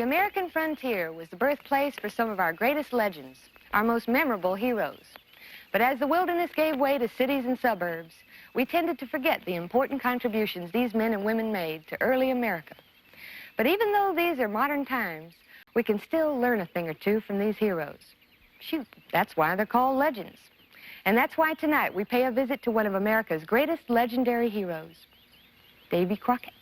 American frontier was the birthplace for some of our greatest legends, our most memorable heroes. But as the wilderness gave way to cities and suburbs, we tended to forget the important contributions these men and women made to early America. But even though these are modern times, we can still learn a thing or two from these heroes. Shoot, that's why they're called legends. And that's why tonight we pay a visit to one of America's greatest legendary heroes, Davy Crockett.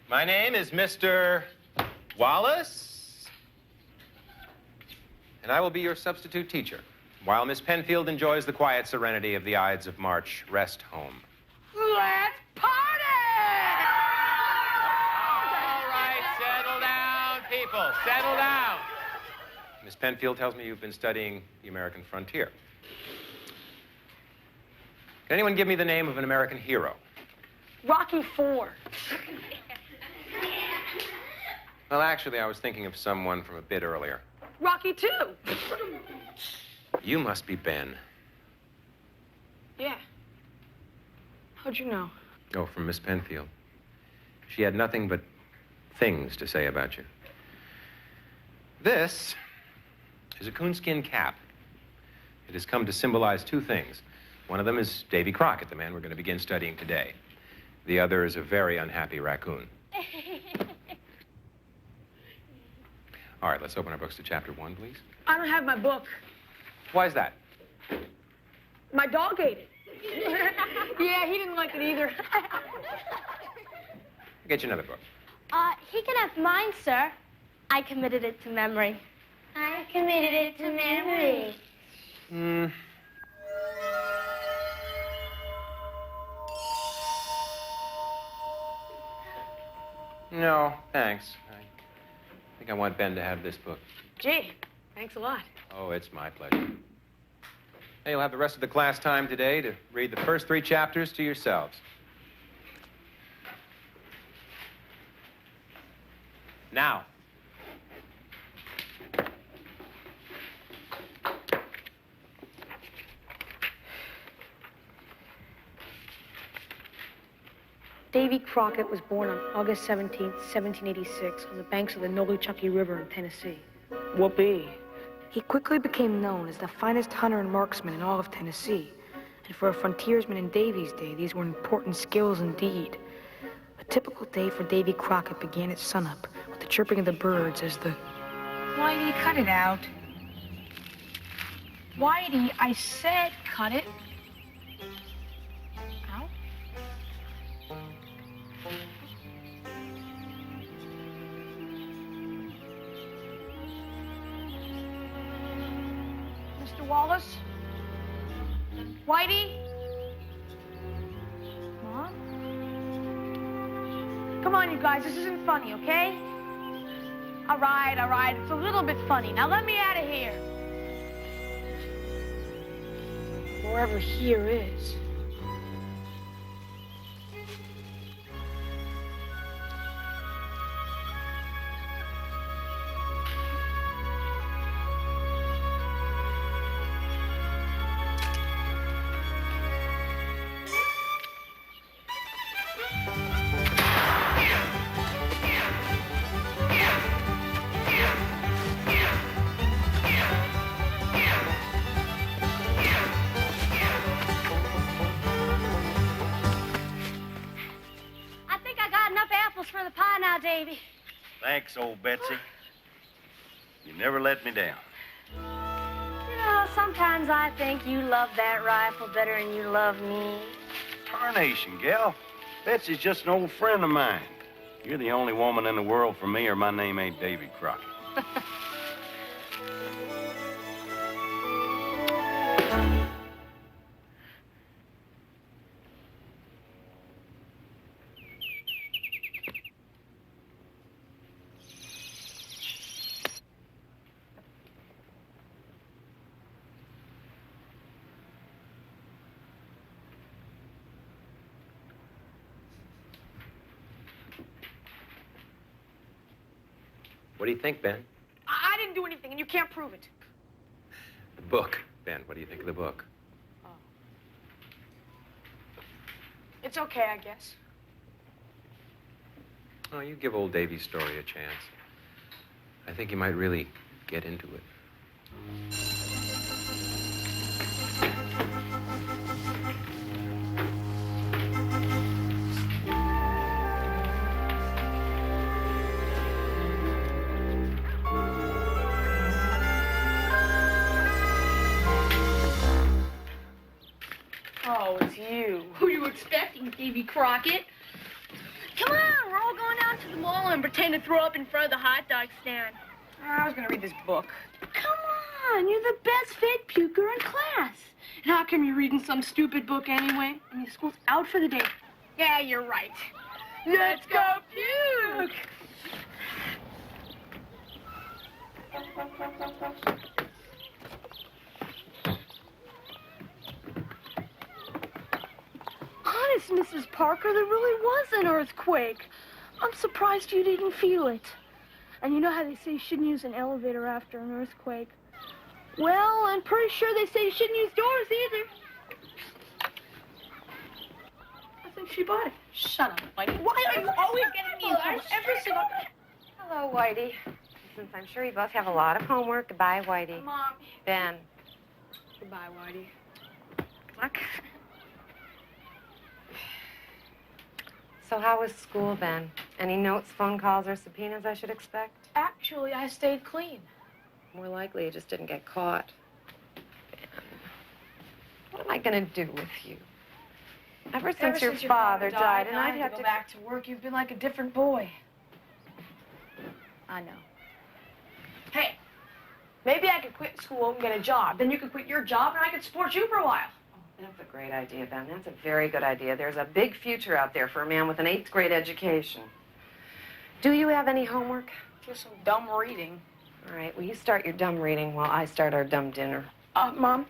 My name is Mr. Wallace, and I will be your substitute teacher while Miss Penfield enjoys the quiet serenity of the Ides of March rest home. Let's party! All right, settle down, people, settle down. Miss Penfield tells me you've been studying the American frontier. Can anyone give me the name of an American hero? Rocky IV. Well, actually, I was thinking of someone from a bit earlier. Rocky II. You must be Ben. Yeah. How'd you know? Oh, from Miss Penfield. She had nothing but things to say about you. This is a coonskin cap. It has come to symbolize two things. One of them is Davy Crockett, the man we're going to begin studying today. The other is a very unhappy raccoon. All right, let's open our books to chapter 1, please. I don't have my book. Why is that? My dog ate it. Yeah, he didn't like it either. I'll get you another book. He can have mine, sir. I committed it to memory. I committed it to memory. No, thanks. I think I want Ben to have this book. Gee, thanks a lot. Oh, it's my pleasure. Hey, you'll have the rest of the class time today to read the first 3 chapters to yourselves. Now. Davy Crockett was born on August 17th, 1786, on the banks of the Nolichucky River in Tennessee. Whoopee. He quickly became known as the finest hunter and marksman in all of Tennessee. And for a frontiersman in Davy's day, these were important skills indeed. A typical day for Davy Crockett began at sunup with the chirping of the birds as the... Whitey, cut it out. Whitey, I said cut it. Ow. Mr. Wallace? Whitey? Mom? Come on, you guys, this isn't funny, okay? All right, it's a little bit funny. Now let me out of here. wherever here is. For the pie now, Davy. Thanks, old Betsy. You never let me down. You know, sometimes I think you love that rifle better than you love me. Tarnation, gal. Betsy's just an old friend of mine. You're the only woman in the world for me, or my name ain't Davy Crockett. What do you think, Ben? I didn't do anything, and you can't prove it. The book. Ben, what do you think of the book? Oh. It's okay, I guess. Oh, you give old Davy's story a chance. I think you might really get into it. Oh, it's you. Who are you expecting, Davy Crockett? Come on, we're all going out to the mall and pretend to throw up in front of the hot dog stand. I was gonna read this book. Come on, you're the best fed puker in class. And how come you're reading some stupid book anyway? I mean, school's out for the day. Yeah, you're right. Let's go puke! Honest, Mrs. Parker, there really was an earthquake. I'm surprised you didn't feel it. And you know how they say you shouldn't use an elevator after an earthquake? Well, I'm pretty sure they say you shouldn't use doors either. I think she bought it. Shut up, Whitey. Why are you always getting me in trouble every single... Hello, Whitey. Since I'm sure you both have a lot of homework, goodbye, Whitey. Mom. Ben. Goodbye, Whitey. Good luck. So how was school, Ben? Any notes, phone calls, or subpoenas I should expect? Actually, I stayed clean. More likely you just didn't get caught. Ben, what am I going to do with you? Ever since your father died and I'd have go to... back to work, you've been like a different boy. I know. Hey, maybe I could quit school and get a job. Then you could quit your job and I could support you for a while. That's a great idea, Ben. That's a very good idea. There's a big future out there for a man with an 8th grade education. Do you have any homework? Just some dumb reading. All right, well, you start your dumb reading while I start our dumb dinner. Mom,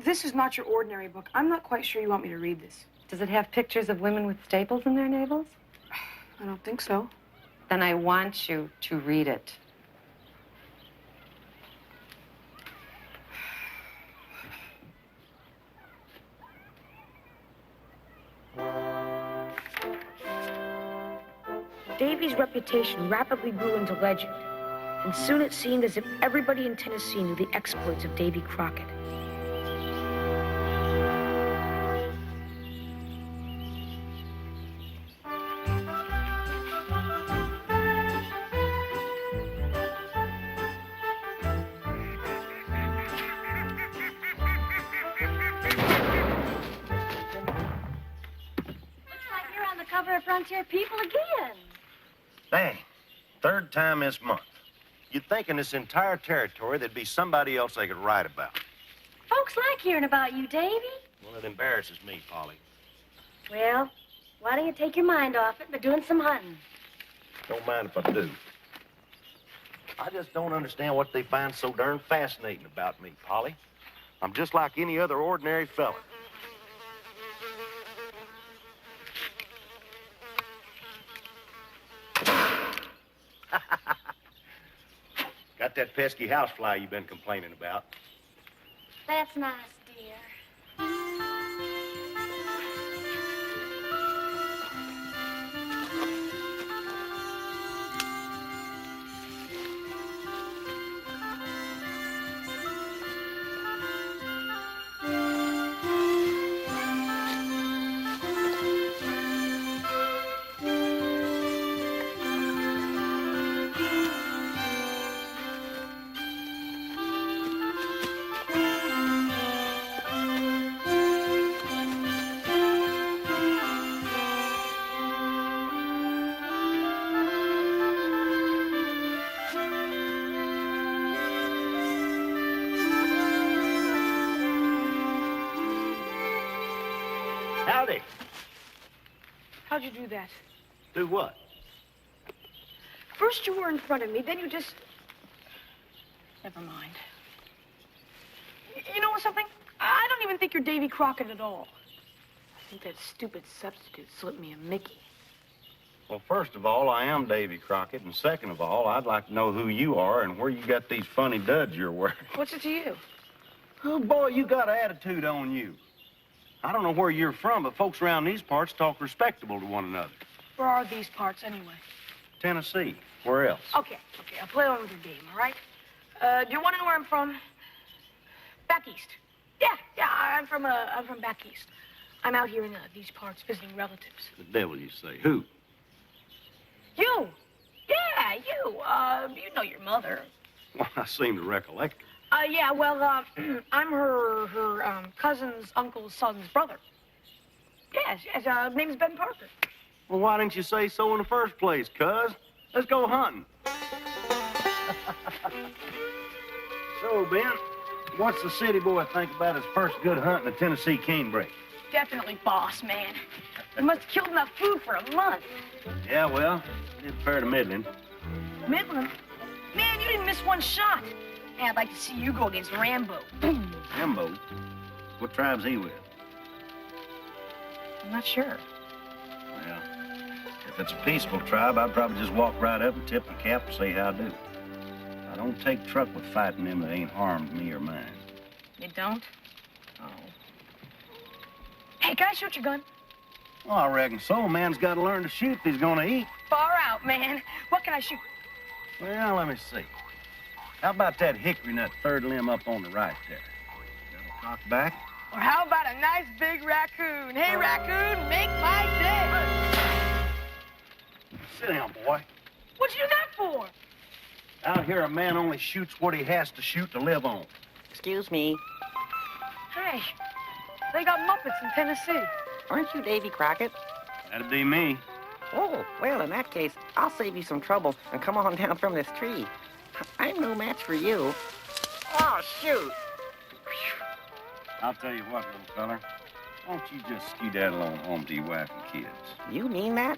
this is not your ordinary book. I'm not quite sure you want me to read this. Does it have pictures of women with staples in their navels? I don't think so. Then I want you to read it. Davy's reputation rapidly grew into legend, and soon it seemed as if everybody in Tennessee knew the exploits of Davy Crockett. Looks like you're on the cover of Frontier People again. Dang, 3rd time this month. You'd think in this entire territory there'd be somebody else they could write about. Folks like hearing about you, Davy. Well, it embarrasses me, Polly. Well, why don't you take your mind off it by doing some hunting? Don't mind if I do. I just don't understand what they find so darn fascinating about me, Polly. I'm just like any other ordinary fella. Got that pesky housefly you've been complaining about. That's nice, dear. Howdy. How'd you do that? Do what? First you were in front of me, then you just... Never mind. You know something? I don't even think you're Davy Crockett at all. I think that stupid substitute slipped me a Mickey. Well, first of all, I am Davy Crockett, and second of all, I'd like to know who you are and where you got these funny duds you're wearing. What's it to you? Oh, boy, you got an attitude on you. I don't know where you're from, but folks around these parts talk respectable to one another. Where are these parts, anyway? Tennessee. Where else? Okay, I'll play along with your game, all right? Do you want to know where I'm from? Back east. Yeah, I'm from back east. I'm out here in these parts visiting relatives. The devil, you say. Who? You! Yeah, you. You know your mother. Well, I seem to recollect her. Yeah, well, I'm her cousin's uncle's son's brother. Yes, his name's Ben Parker. Well, why didn't you say so in the first place, cuz? Let's go hunting. So, Ben, what's the city boy think about his first good hunt in the Tennessee canebrake? Definitely boss, man. He must have killed enough food for a month. Yeah, well, it's fair to middling. Midland? Man, you didn't miss one shot. Man, I'd like to see you go against Rambo. Rambo? What tribe's he with? I'm not sure. Well, if it's a peaceful tribe, I'd probably just walk right up and tip the cap and say how I do. I don't take truck with fighting them that ain't harmed me or mine. You don't? Oh. Hey, can I shoot your gun? Well, I reckon so. A man's got to learn to shoot if he's gonna eat. Far out, man. What can I shoot? Well, let me see. How about that hickory nut third limb up on the right there? That'll cock back. Or how about a nice big raccoon? Hey, raccoon, make my day. Sit down, boy. What'd you do that for? Out here, a man only shoots what he has to shoot to live on. Excuse me. Hey, they got Muppets in Tennessee. Aren't you Davy Crockett? That'd be me. Oh, well, in that case, I'll save you some trouble and come on down from this tree. I'm no match for you. Oh, shoot. I'll tell you what, little feller. Why don't you just skedaddle on home to your wife and kids? You mean that?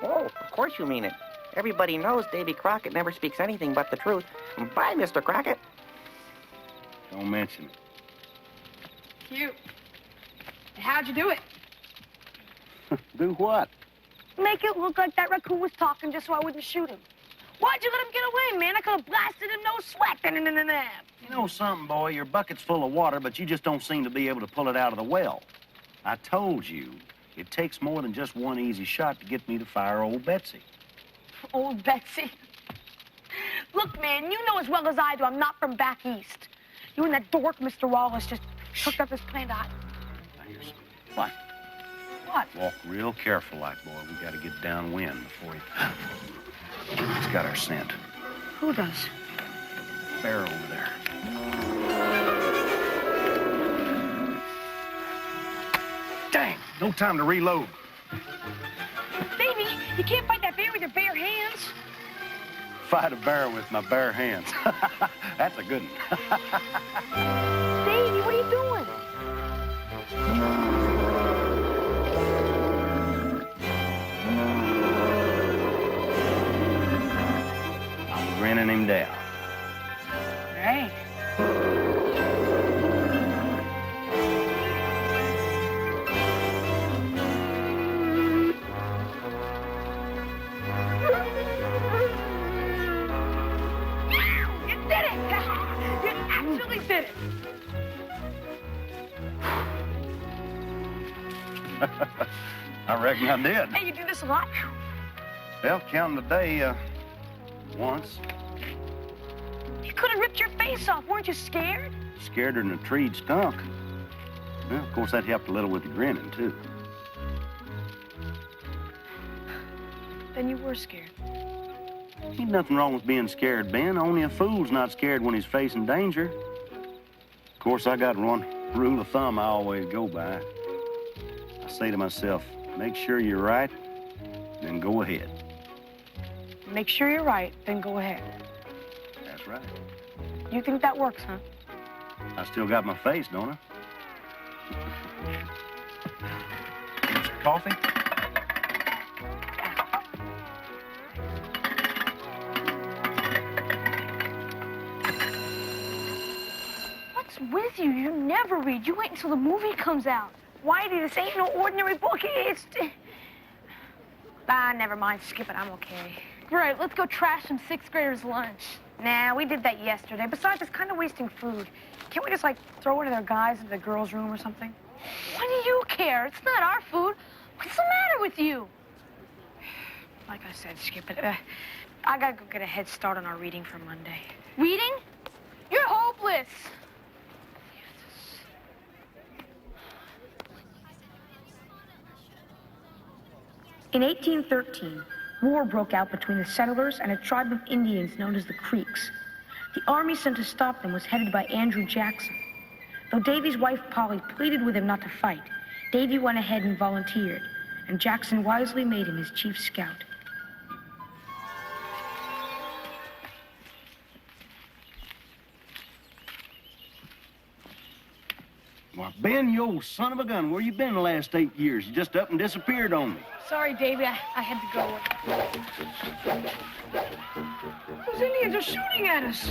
Oh, of course you mean it. Everybody knows Davy Crockett never speaks anything but the truth. Bye, Mr. Crockett. Don't mention it. Cute. And how'd you do it? Do what? Make it look like that raccoon was talking just so I wouldn't shoot him. Why'd you let him get away, man? I could have blasted him no sweat. You know something, boy? Your bucket's full of water, but you just don't seem to be able to pull it out of the well. I told you, it takes more than just one easy shot to get me to fire old Betsy. Old Betsy. Look, man, you know as well as I do I'm not from back east. You and that dork, Mr. Wallace, just hooked up his plan to... Now, here's something. What? What? Walk real careful like, boy. We gotta get downwind before he... He's got our scent. Who does? Bear over there. Dang, no time to reload. Davy, you can't fight that bear with your bare hands. Fight a bear with my bare hands. That's a good one. Davy, what are you doing? I'm grinning him down. Right. I reckon I did. Hey, you do this a lot? Well, counting the day, once. You could have ripped your face off. Weren't you scared? Scareder than a tree'd stunk. Well, of course, that helped a little with the grinning, too. Then you were scared. Ain't nothing wrong with being scared, Ben. Only a fool's not scared when he's facing danger. Of course, I got one rule of thumb I always go by. I say to myself, make sure you're right, then go ahead. Make sure you're right, then go ahead. That's right. You think that works, huh? I still got my face, don't I? Coffee? What's with you? You never read. You wait until the movie comes out. Whitey, this ain't no ordinary book. It's... Ah, never mind. Skip it. I'm okay. Right, let's go trash some sixth graders' lunch. Nah, we did that yesterday. Besides, it's kind of wasting food. Can't we just, like, throw one of their guys into the girls' room or something? What do you care? It's not our food. What's the matter with you? Like I said, skip it. I gotta go get a head start on our reading for Monday. Reading? You're hopeless. In 1813, war broke out between the settlers and a tribe of Indians known as the Creeks. The army sent to stop them was headed by Andrew Jackson. Though Davy's wife, Polly, pleaded with him not to fight, Davy went ahead and volunteered, and Jackson wisely made him his chief scout. Why, Ben, you old son of a gun, where you been the last 8 years? You just up and disappeared on me. Sorry, Davy. I had to go. Those Indians are shooting at us.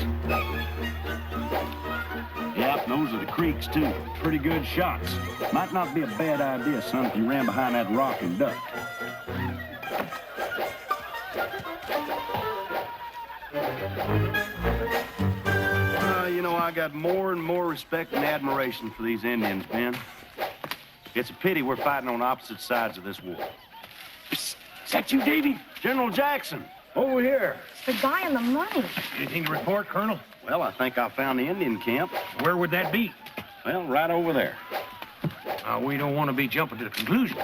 Yep, those are the Creeks, too. Pretty good shots. Might not be a bad idea, son, if you ran behind that rock and ducked. You know, I got more and more respect and admiration for these Indians, Ben. It's a pity we're fighting on opposite sides of this war. Is that you, Davy? General Jackson. Over here. The guy in the money. Anything to report, Colonel? Well, I think I found the Indian camp. Where would that be? Well, right over there. We don't want to be jumping to the conclusion.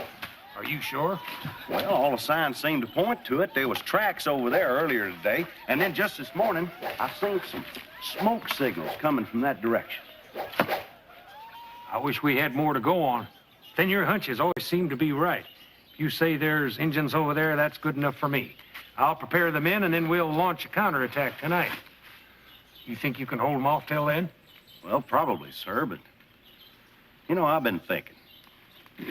Are you sure? Well, all the signs seem to point to it. There was tracks over there earlier today, and then just this morning, I seen some smoke signals coming from that direction. I wish we had more to go on. Then your hunches always seem to be right. If you say there's Injuns over there, that's good enough for me. I'll prepare the men, and then we'll launch a counterattack tonight. You think you can hold them off till then? Well, probably, sir, but... You know, I've been thinking.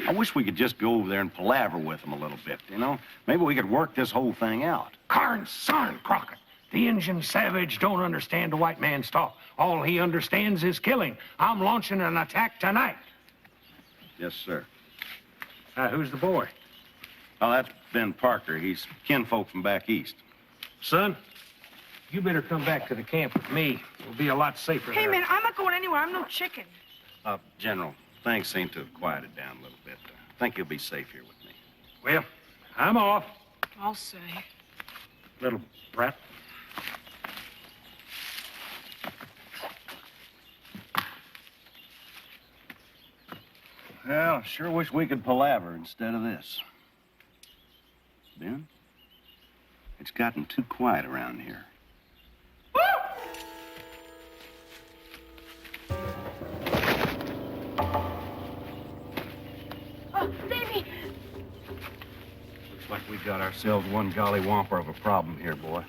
I wish we could just go over there and palaver with them a little bit, you know? Maybe we could work this whole thing out. Carn son, Crockett. The Injun savage don't understand the white man's talk. All he understands is killing. I'm launching an attack tonight. Yes, sir. Who's the boy? Oh, that's Ben Parker. He's kinfolk from back east. Son, you better come back to the camp with me. We'll be a lot safer Hey, there. man, I'm not going anywhere. I'm no chicken. General, things seem to have quieted down a little bit. I think you'll be safe here with me. Well, I'm off, I'll say. little brat. Well, I sure wish we could palaver instead of this. Ben, it's gotten too quiet around here. Oh, Davy! Looks like we got ourselves one golly whomper of a problem here, boy.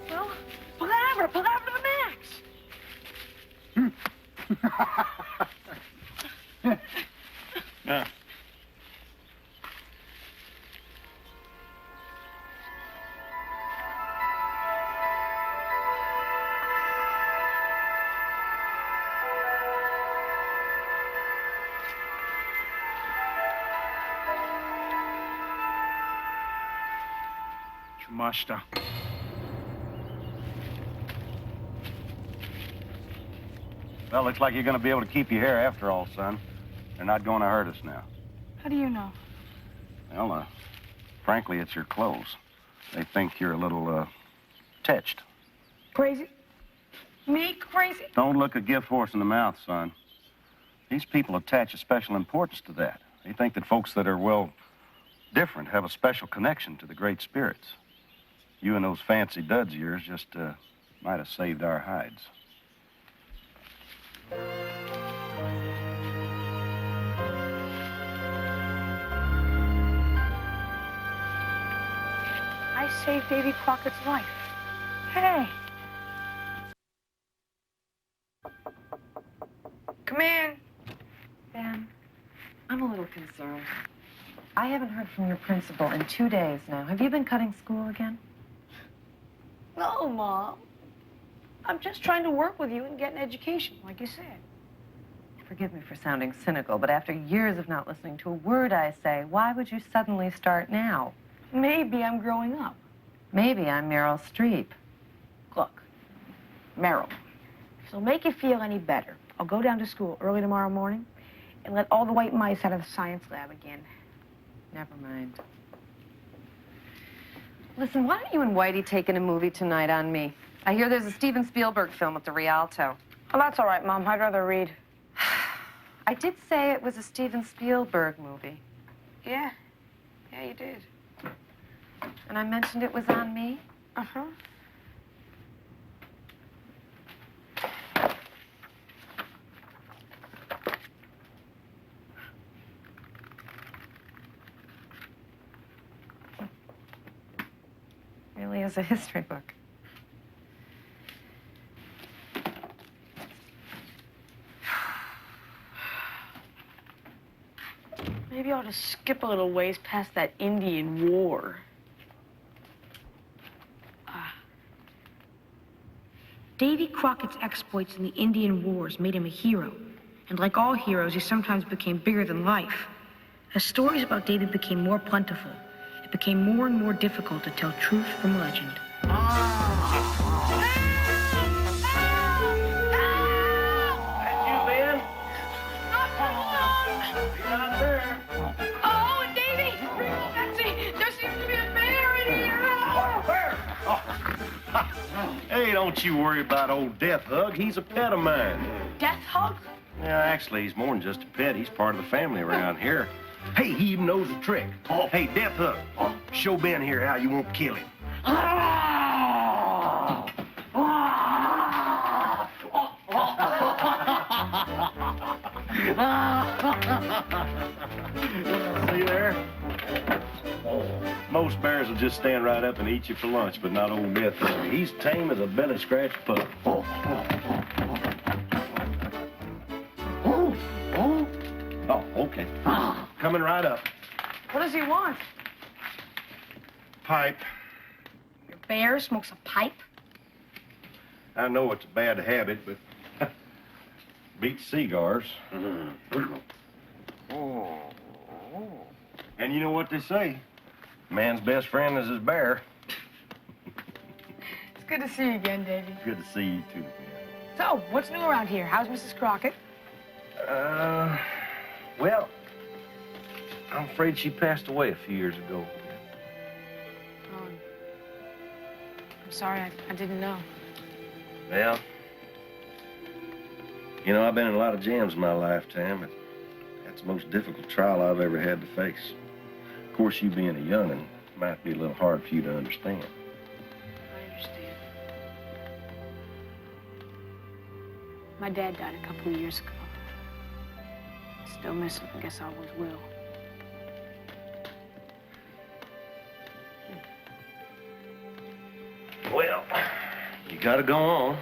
Well, palaver to the max. Master. Well, looks like you're going to be able to keep your hair after all, son. They're not going to hurt us now. How do you know? Well, frankly, it's your clothes. They think you're a little, touched. Crazy? Me crazy? Don't look a gift horse in the mouth, son. These people attach a special importance to that. They think that folks that are, well, different have a special connection to the great spirits. You and those fancy duds of yours just, might have saved our hides. I saved Davy Crockett's life. Hey. Come in. Ben, I'm a little concerned. I haven't heard from your principal in 2 days now. Have you been cutting school again? No, Mom. I'm just trying to work with you and get an education, like you said. Forgive me for sounding cynical, but after years of not listening to a word I say, why would you suddenly start now? Maybe I'm growing up. Maybe I'm Meryl Streep. Look, Meryl, if it'll make you feel any better, I'll go down to school early tomorrow morning and let all the white mice out of the science lab again. Never mind. Listen, why don't you and Whitey take in a movie tonight on me? I hear there's a Steven Spielberg film at the Rialto. Oh, that's all right, Mom. I'd rather read. I did say it was a Steven Spielberg movie. Yeah. Yeah, you did. And I mentioned it was on me? Uh-huh. Really is a history book. Maybe I ought to skip a little ways past that Indian War. Davy Crockett's exploits in the Indian Wars made him a hero. And like all heroes, he sometimes became bigger than life. As stories about Davy became more plentiful, it became more and more difficult to tell truth from legend. Oh, Davy! Betsy, there seems to be a bear in here! Hey, don't you worry about old Death Hug. He's a pet of mine. Death hug? Yeah, actually, he's more than just a pet. He's part of the family around here. Hey, he even knows a trick. Hey, Death Hug, show Ben here how you won't kill him. See there? Most bears will just stand right up and eat you for lunch, but not old Death Hug. He's tame as a belly scratch pup. Oh, okay. Coming right up. What does he want? Pipe. Your bear smokes a pipe? I know it's a bad habit, but beats cigars. And you know what they say? Man's best friend is his bear. It's good to see you again, Davy. Good to see you too, man. So, what's new around here? How's Mrs. Crockett? Well, I'm afraid she passed away a few years ago. Oh, I'm sorry, I didn't know. Well, you know, I've been in a lot of jams in my lifetime, and that's the most difficult trial I've ever had to face. Of course, you being a young'un might be a little hard for you to understand. I understand. My dad died a couple of years ago. Still miss him. I guess I always will. Well, you gotta go on.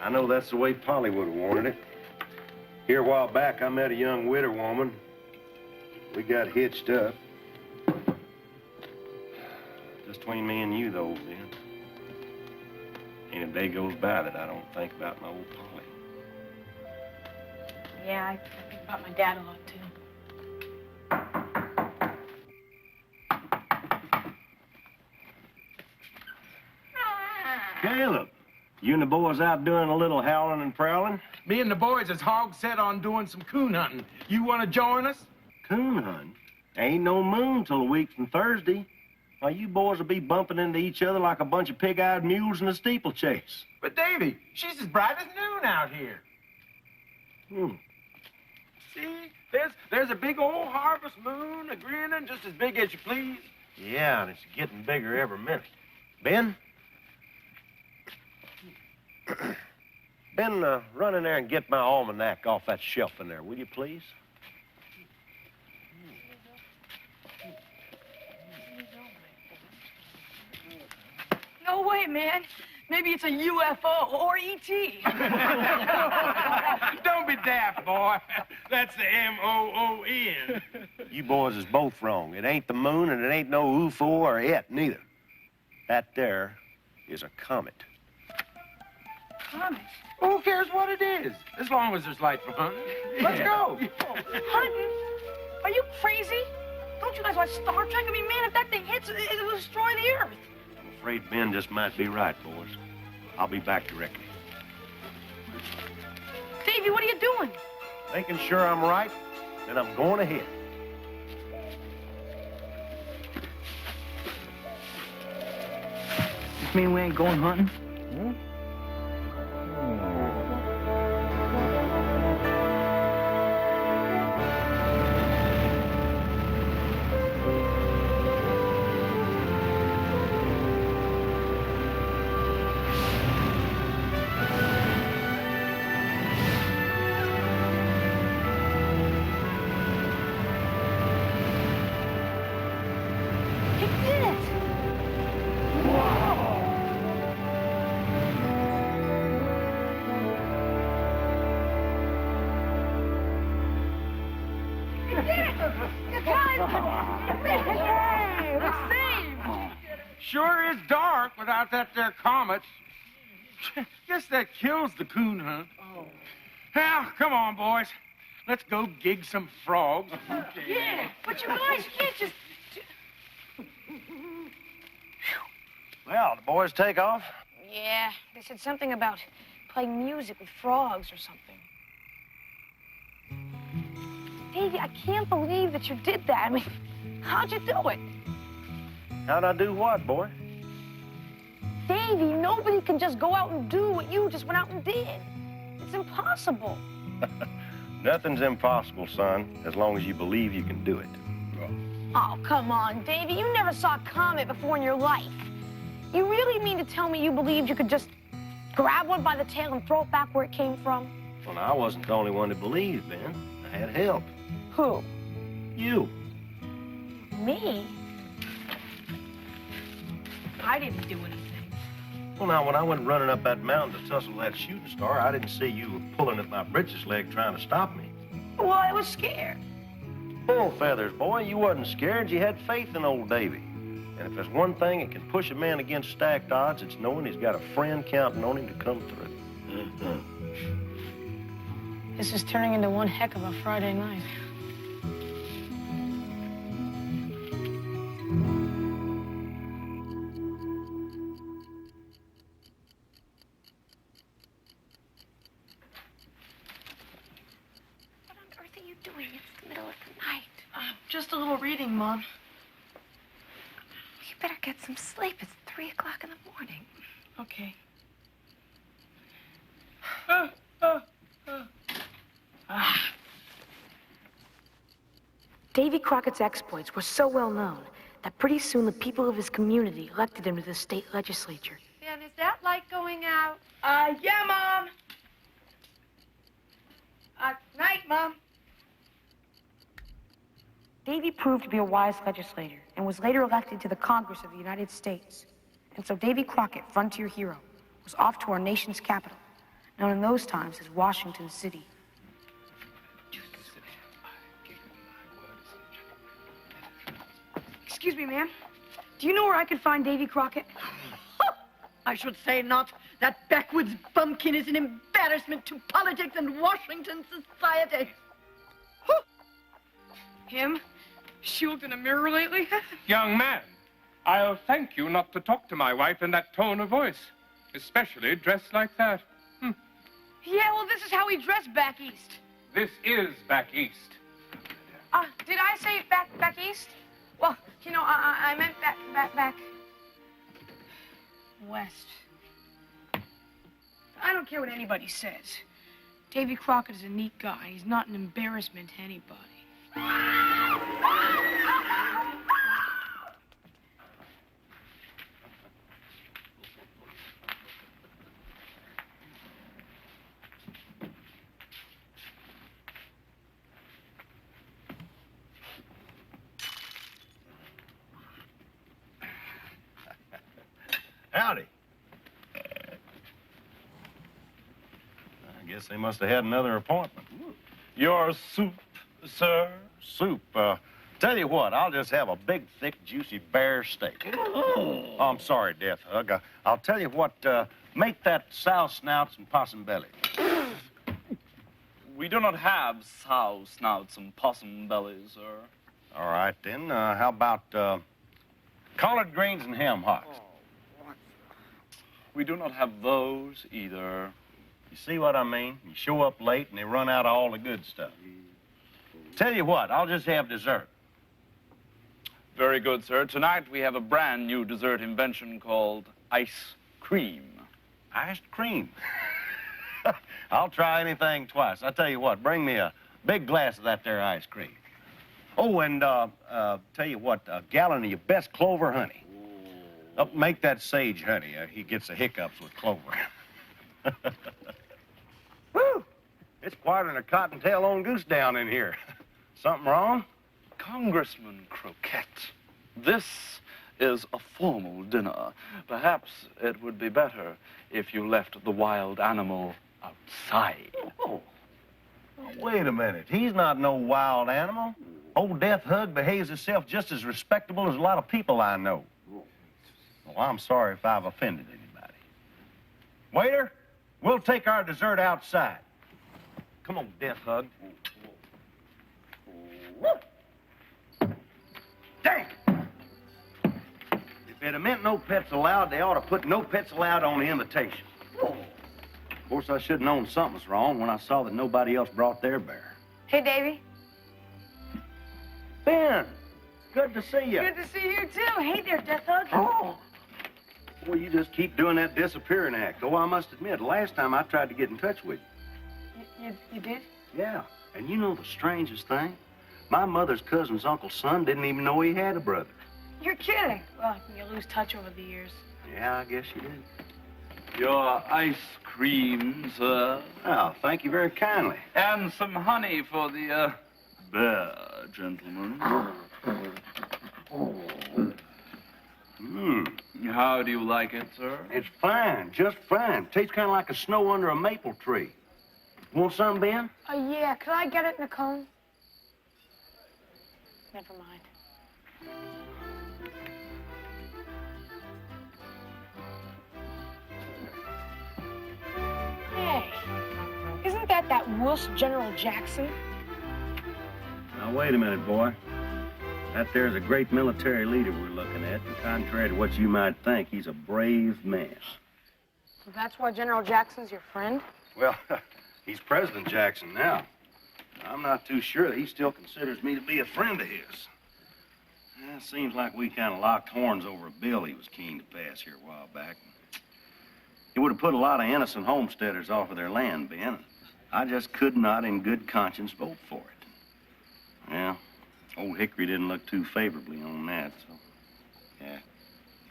I know that's the way Polly would have wanted it. Here a while back, I met a young widow woman. We got hitched up. Just between me and you, though, Ben. Ain't a day goes by that I don't think about my old Polly. Yeah, I think about my dad a lot, too. Caleb, You and the boys out doing a little howling and prowling? Me and the boys is hog set on doing some coon hunting. You want to join us? Coon hunting? Ain't no moon till a week from Thursday. Now, you boys will be bumping into each other like a bunch of pig-eyed mules in a steeplechase. But, Davy, she's as bright as noon out here. See? There's a big old harvest moon a-grinning just as big as you please. Yeah, and it's getting bigger every minute. Ben? Ben, run in there and get my almanac off that shelf in there, will you, please? No way, man. Maybe it's a UFO or E.T. Don't be daft, boy. That's the M-O-O-N. You boys is both wrong. It ain't the moon, and it ain't no UFO or it, neither. That there is a comet. Comet? Who cares what it is? As long as there's light for hunting. Let's go. Hunting? Are you crazy? Don't you guys watch Star Trek? I mean, man, if that thing hits, it will destroy the Earth. I'm afraid Ben just might be right, boys. I'll be back directly. Davy, what are you doing? Making sure I'm right, and I'm going ahead. This mean we ain't going hunting? Sure is dark without that there comet. Guess that kills the coon hunt. Now, come on, boys. Let's go gig some frogs. Yeah, but you guys can't just... Well, the boys take off? Yeah, they said something about playing music with frogs or something. Davy, I can't believe that you did that. I mean, how'd you do it? How'd I do what, boy? Davy, nobody can just go out and do what you just went out and did. It's impossible. Nothing's impossible, son, as long as you believe you can do it. Oh, come on, Davy. You never saw a comet before in your life. You really mean to tell me you believed you could just grab one by the tail and throw it back where it came from? Well, I wasn't the only one to believe, Ben. I had help. Who? You. Me? I didn't do anything. Well, now, when I went running up that mountain to tussle that shooting star, I didn't see you pulling at my breeches leg trying to stop me. Well, I was scared. Bull feathers, boy. You wasn't scared. You had faith in old Davy. And if there's one thing that can push a man against stacked odds, it's knowing he's got a friend counting on him to come through. This is turning into one heck of a Friday night. What on earth are you doing? It's the middle of the night. Just a little reading, Mom. You better get some sleep. It's 3 o'clock in the morning. Okay. Davy Crockett's exploits were so well known that pretty soon the people of his community elected him to the state legislature. Ben, is that like going out? Yeah, Mom. Night, Mom. Davy proved to be a wise legislator and was later elected to the Congress of the United States. And so Davy Crockett, frontier hero, was off to our nation's capital, known in those times as Washington City. Excuse me, ma'am. Do you know where I could find Davy Crockett? I should say not. That backwoods bumpkin is an embarrassment to politics and Washington society. Him? She looked in a mirror lately? Young man, I'll thank you not to talk to my wife in that tone of voice. especially dressed like that. Yeah, well, this is how we dress back east. This is back east. Did I say back east? Well, you know, I meant back west. I don't care what anybody says. Davy Crockett is a neat guy. He's not an embarrassment to anybody. Howdy. I guess they must have had another appointment. Your soup, sir? Soup. Tell you what, I'll just have a big, thick, juicy bear steak. Oh, I'm sorry, Death Hug. I'll tell you what, make that sow snouts and possum belly. We do not have sow snouts and possum bellies, sir. All right, then. How about collard greens and ham hocks? We do not have those either. You see what I mean? You show up late and they run out of all the good stuff. Tell you what, I'll just have dessert. Very good, sir. Tonight we have a brand new dessert invention called ice cream. Iced cream? I'll try anything twice. I tell you what, bring me a big glass of that there ice cream. Oh, and tell you what, a gallon of your best clover honey. Make that sage honey. He gets the hiccups with clover. Woo! It's quieter than a cottontail on goose down in here. Something wrong? Congressman Croquette, this is a formal dinner. Perhaps it would be better if you left the wild animal outside. Oh. Wait a minute. He's not no wild animal. Old Death Hug behaves himself just as respectable as a lot of people I know. Well, I'm sorry if I've offended anybody. Waiter, we'll take our dessert outside. Come on, Death Hug. Dang! If it had meant no pets allowed, they ought to put no pets allowed on the invitation. Of course, I should have known something was wrong when I saw that nobody else brought their bear. Hey, Davy. Ben, good to see you. Good to see you, too. Hey there, Death Hug. Oh. Well, you just keep doing that disappearing act. Though I must admit, last time I tried to get in touch with you. You did? Yeah. And you know the strangest thing? My mother's cousin's uncle's son didn't even know he had a brother. You're kidding. Well, you lose touch over the years. Yeah, I guess you did. Your ice cream, sir. Oh, thank you very kindly. And some honey for the, bear, gentlemen. How do you like it, sir? It's fine, just fine. Tastes kind of like a snow under a maple tree. Want some, Ben? Oh, yeah. Could I get it in a cone? Never mind. Hey, isn't that wuss General Jackson? Now, wait a minute, boy. That there's a great military leader we're looking at, and contrary to what you might think, he's a brave man. So that's why General Jackson's your friend? Well, he's President Jackson now. I'm not too sure that he still considers me to be a friend of his. It seems like we kind of locked horns over a bill he was keen to pass here a while back. It would have put a lot of innocent homesteaders off of their land, Ben. I just could not, in good conscience, vote for it. Well, old Hickory didn't look too favorably on that, so, yeah,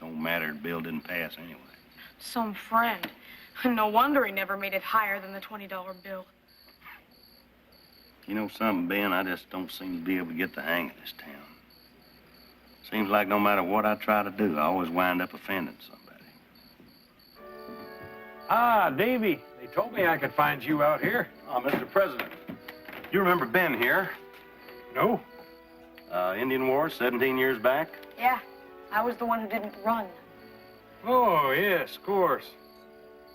don't matter, the bill didn't pass anyway. Some friend. No wonder he never made it higher than the $20 bill. You know something, Ben? I just don't seem to be able to get the hang of this town. Seems like no matter what I try to do, I always wind up offending somebody. Ah, Davy, they told me I could find you out here. Oh, Mr. President, you remember Ben here? No? Indian War, 17 years back? Yeah, I was the one who didn't run. Oh, yes, of course.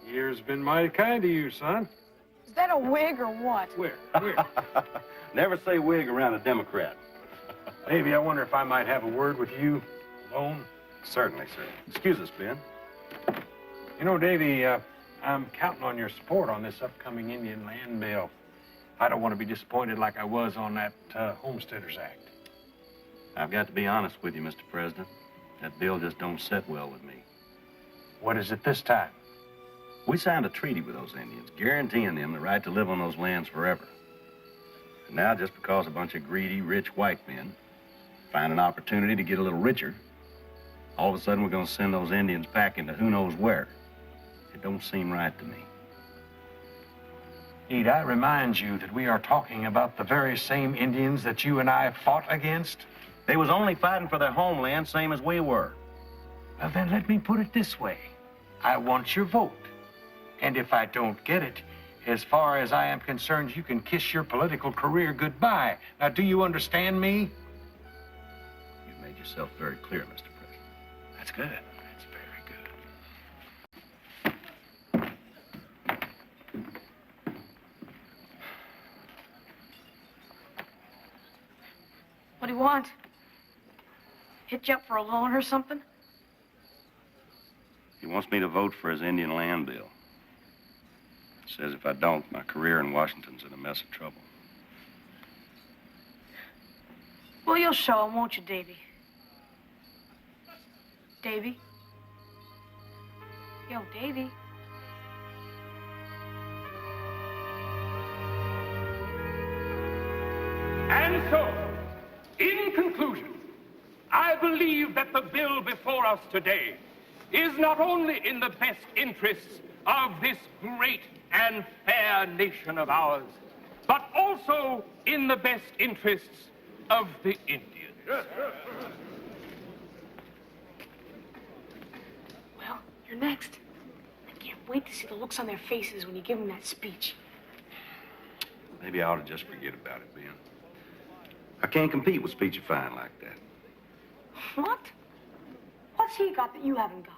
Year's been mighty kind to you, son. Is that a wig or what? Where? Never say wig around a Democrat. Davy, I wonder if I might have a word with you alone? Certainly, sir. Excuse us, Ben. You know, Davy, I'm counting on your support on this upcoming Indian land bill. I don't want to be disappointed like I was on that Homesteaders Act. I've got to be honest with you, Mr. President. That bill just don't sit well with me. What is it this time? We signed a treaty with those Indians, guaranteeing them the right to live on those lands forever. And now, just because a bunch of greedy, rich white men find an opportunity to get a little richer, all of a sudden we're going to send those Indians back into who knows where. It don't seem right to me. Need I remind you that we are talking about the very same Indians that you and I fought against? They was only fighting for their homeland, same as we were. Well, then let me put it this way. I want your vote. And if I don't get it, as far as I am concerned, you can kiss your political career goodbye. Now, do you understand me? You've made yourself very clear, Mr. President. That's good. That's very good. What do you want? Hit you up for a loan or something? He wants me to vote for his Indian land bill. Says if I don't, my career in Washington's in a mess of trouble. Well, you'll show him, won't you, Davy? Davy? Yo, Davy. And so, in conclusion, I believe that the bill before us today is not only in the best interests of this great and fair nation of ours, but also in the best interests of the Indians. Well, you're next. I can't wait to see the looks on their faces when you give them that speech. Maybe I ought to just forget about it, Ben. I can't compete with speechifying like that. What? What's he got that you haven't got?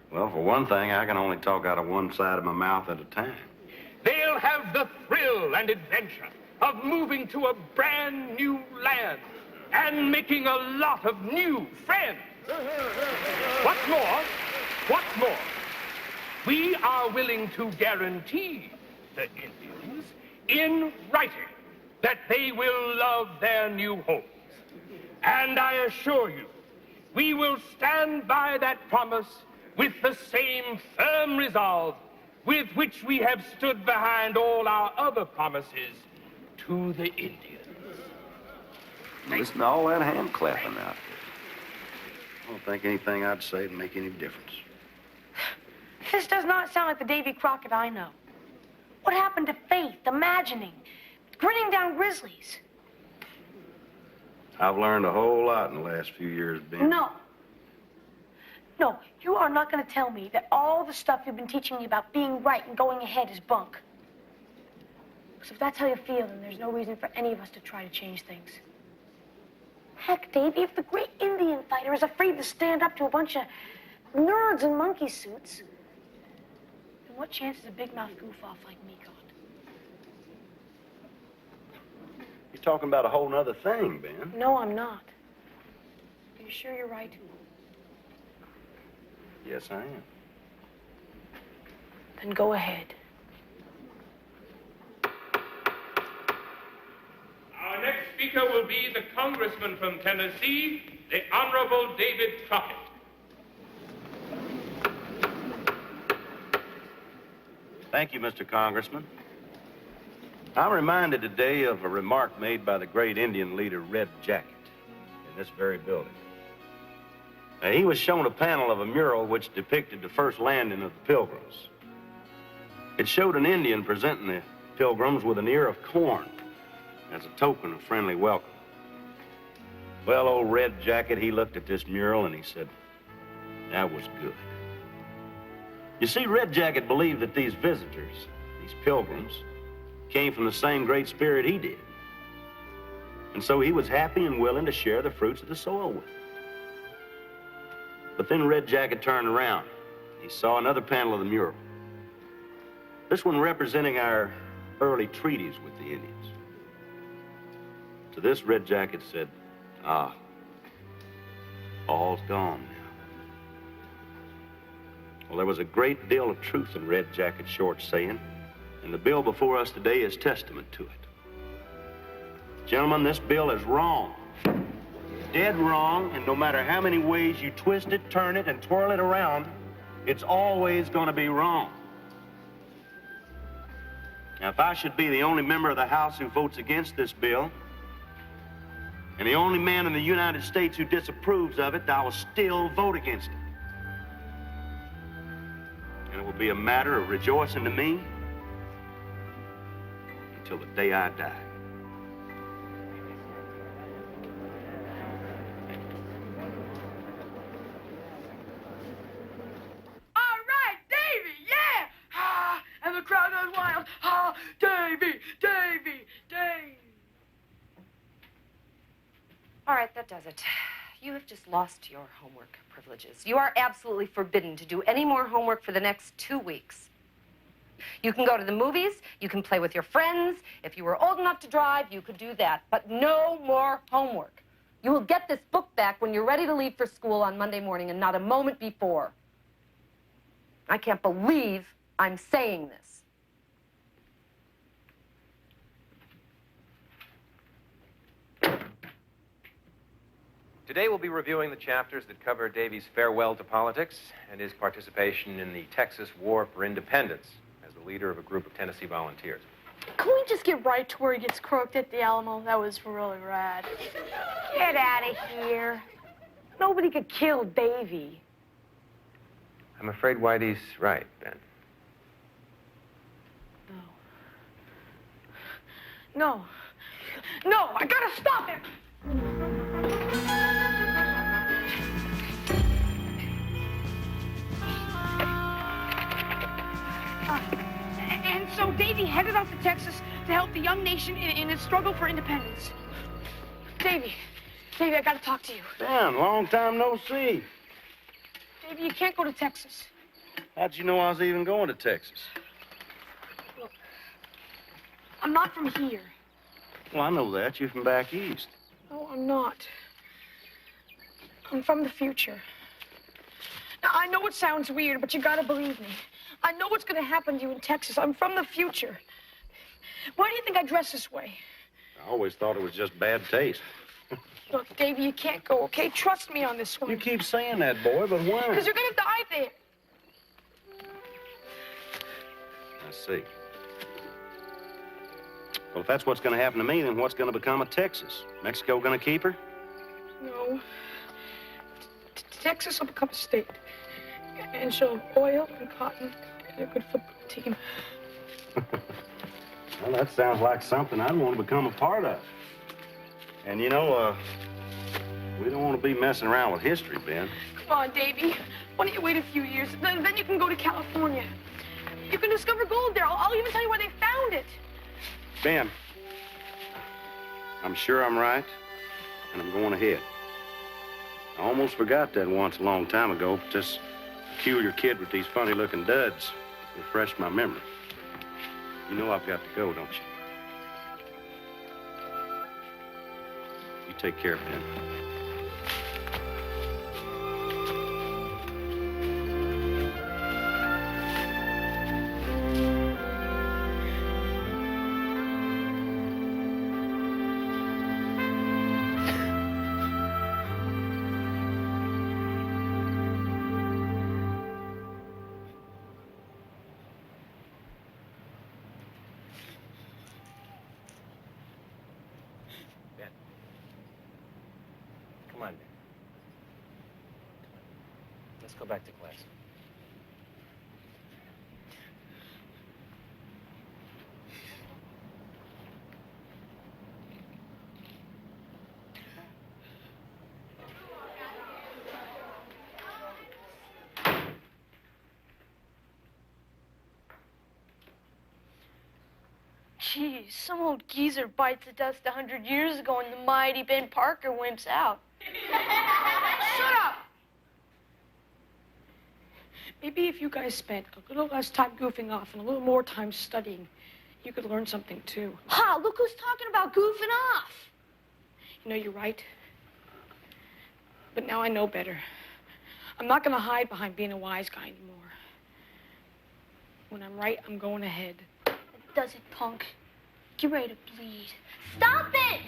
Well, for one thing, I can only talk out of one side of my mouth at a time. They'll have the thrill and adventure of moving to a brand new land and making a lot of new friends. What's more, we are willing to guarantee the Indians in writing that they will love their new homes. And I assure you, we will stand by that promise with the same firm resolve with which we have stood behind all our other promises to the Indians. Listen to all that hand clapping out there. I don't think anything I'd say would make any difference. This does not sound like the Davy Crockett I know. What happened to faith, imagining, grinning down grizzlies? I've learned a whole lot in the last few years, Ben. No. No, you are not going to tell me that all the stuff you've been teaching me about being right and going ahead is bunk. Because if that's how you feel, then there's no reason for any of us to try to change things. Heck, Davy, if the great Indian fighter is afraid to stand up to a bunch of nerds in monkey suits, then what chance has a big-mouth goof-off like me got? You're talking about a whole nother thing, Ben. No, I'm not. Are you sure you're right? Yes, I am. Then go ahead. Our next speaker will be the Congressman from Tennessee, the Honorable David Crockett. Thank you, Mr. Congressman. I'm reminded today of a remark made by the great Indian leader, Red Jacket, in this very building. He was shown a panel of a mural which depicted the first landing of the Pilgrims. It showed an Indian presenting the Pilgrims with an ear of corn as a token of friendly welcome. Well, old Red Jacket, he looked at this mural and he said, that was good. You see, Red Jacket believed that these visitors, these Pilgrims, came from the same great spirit he did. And so he was happy and willing to share the fruits of the soil with them. But then Red Jacket turned around. He saw another panel of the mural. This one representing our early treaties with the Indians. To this, Red Jacket said, all's gone now. Well, there was a great deal of truth in Red Jacket Short's saying, and the bill before us today is testament to it. Gentlemen, this bill is wrong. Dead wrong, and no matter how many ways you twist it, turn it, and twirl it around, it's always going to be wrong. Now, if I should be the only member of the House who votes against this bill, and the only man in the United States who disapproves of it, I will still vote against it. And it will be a matter of rejoicing to me until the day I die. All right, Davy, yeah! Ah, and the crowd goes wild. Ah, Davy, Davy, Davy. All right, that does it. You have just lost your homework privileges. You are absolutely forbidden to do any more homework for the next 2 weeks. You can go to the movies, you can play with your friends. If you were old enough to drive, you could do that, but no more homework. You will get this book back when you're ready to leave for school on Monday morning and not a moment before. I can't believe I'm saying this. Today we'll be reviewing the chapters that cover Davy's farewell to politics and his participation in the Texas War for Independence as the leader of a group of Tennessee volunteers. Can we just get right to where he gets croaked at the Alamo? That was really rad. Get out of here. Nobody could kill Davy. I'm afraid Whitey's right, Ben. No, I gotta stop him. And so Davy headed off to Texas to help the young nation in its struggle for independence. Davy, I gotta talk to you. Ben, long time no see. Davy, you can't go to Texas. How'd you know I was even going to Texas? Look, I'm not from here. Well, I know that. You're from back east. No, I'm not. I'm from the future. Now, I know it sounds weird, but you gotta believe me. I know what's gonna happen to you in Texas. I'm from the future. Why do you think I dress this way? I always thought it was just bad taste. Look, Davy, you can't go, okay? Trust me on this one. You keep saying that, boy, but when? Because you're gonna die there. I see. Well, if that's what's going to happen to me, then what's going to become of Texas? Mexico going to keep her? No. Texas will become a state. And she'll have oil and cotton and a good football team. Well, that sounds like something I'd want to become a part of. And, you know, we don't want to be messing around with history, Ben. Come on, Davy. Why don't you wait a few years? Then you can go to California. You can discover gold there. I'll even tell you where they found it. Ben, I'm sure I'm right, and I'm going ahead. I almost forgot that once a long time ago. This peculiar kid with these funny-looking duds refreshed my memory. You know I've got to go, don't you? You take care, Ben. Come on, Ben. Let's go back to class. Geez, some old geezer bites the dust 100 years ago and the mighty Ben Parker wimps out. Shut up! Maybe if you guys spent a little less time goofing off and a little more time studying, you could learn something too. Ha! Look who's talking about goofing off. You know, you're right. But now I know better. I'm not gonna hide behind being a wise guy anymore. When I'm right, I'm going ahead. That does it, punk. Get ready to bleed. Stop it!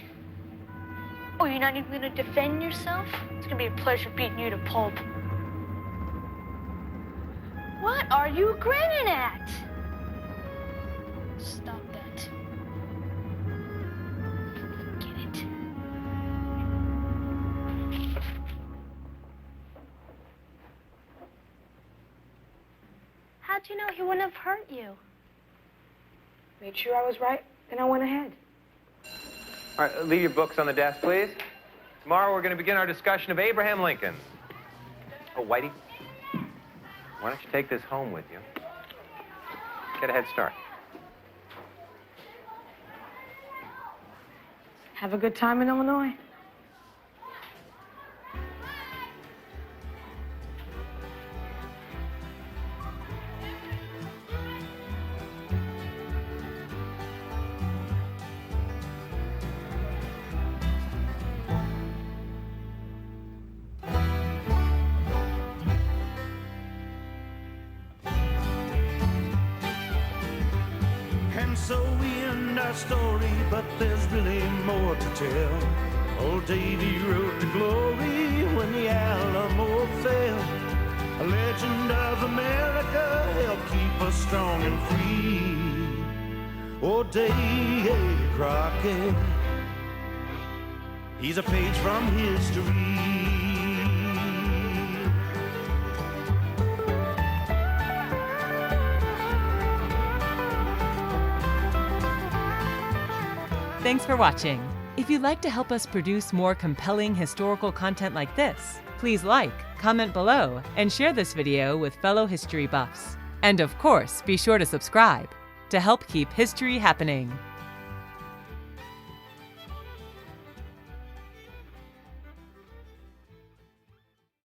Oh, you're not even gonna defend yourself? It's gonna be a pleasure beating you to pulp. What are you grinning at? Stop that. Get it. How'd you know he wouldn't have hurt you? Made sure I was right, then I went ahead. All right, leave your books on the desk, please. Tomorrow we're going to begin our discussion of Abraham Lincoln. Oh, Whitey, why don't you take this home with you? Get a head start. Have a good time in Illinois. And so we end our story, but there's really more to tell. Old Davy rode to glory when the Alamo fell. A legend of America helped keep us strong and free. Old Davy Crockett, he's a page from history. Thanks for watching. If you'd like to help us produce more compelling historical content like this, please like, comment below, and share this video with fellow history buffs. And of course, be sure to subscribe to help keep history happening.